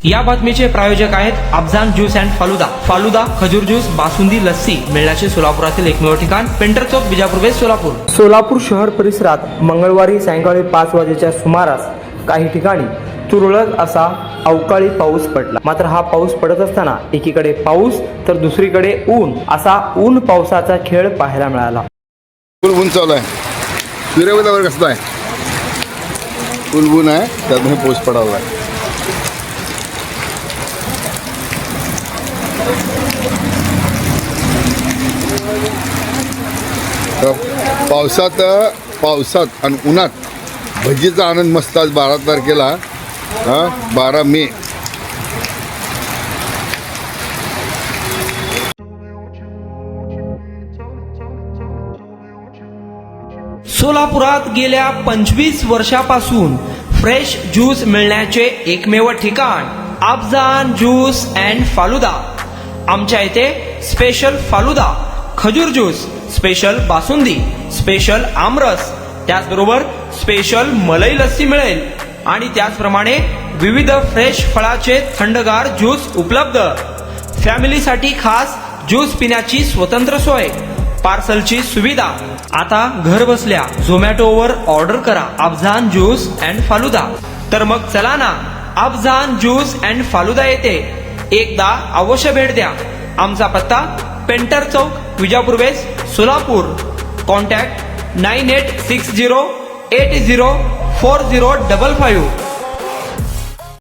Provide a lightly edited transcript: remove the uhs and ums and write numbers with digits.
या बातमीचे प्रायोजक आहेत अफजान ज्यूस अँड फालुदा. फालुदा, खजूर ज्यूस, बासुंदी, लस्सी मिळण्याचे सोलापुरातील एकमेव ठिकाण पेंटर चौक, बिजापूर वेस्ट, सोलापूर. सोलापूर शहर परिसरात मंगळवारी सायंकाळी 5 वाजेच्या सुमारास काही ठिकाणी तुरळक असा अवकाळी पाऊस पडला. मात्र हा पाऊस पडत असताना एकीकडे पाऊस तर दुसरीकडे ऊन, असा ऊन पावसाचा खेळ पाहायला मिळाला. फुल ऊन चालू आहे. सूर्यवदावर कसं आहे, फुल ऊन आहे, त्यातून पाऊस पडावा आहे. पावसात आणि उन्हात भजीचा आनंद मस्त. आज 12 तारखेला 12 मे. सोलापुरात गेल्या 25 वर्षापासून फ्रेश ज्यूस मिळण्याचे एकमेव ठिकाण अफजान ज्यूस अँड फालुदा. आमच्या इथे स्पेशल फालुदा, खजूर ज्यूस, स्पेशल बासुंदी, स्पेशल आमरस, त्याचबरोबर स्पेशल मलाई लस्सी मिळेल आणि त्याचप्रमाणे विविध फ्रेश फळाचे थंडगार ज्यूस उपलब्ध. फॅमिलीसाठी खास ज्यूस पिण्याची स्वतंत्र सोय, पार्सलची सुविधा. आता घर बसल्या झोमॅटोवर ऑर्डर करा अफजान ज्यूस अँड फालुदा. तर मग चला ना अफजान ज्यूस अँड फालुदा येथे एकदा अवश्य भेट द्या. आमचा पत्ता पेंटर चौक, विजापूर वेस्ट, सोलापूर. कॉन्टॅक्ट 9860804055.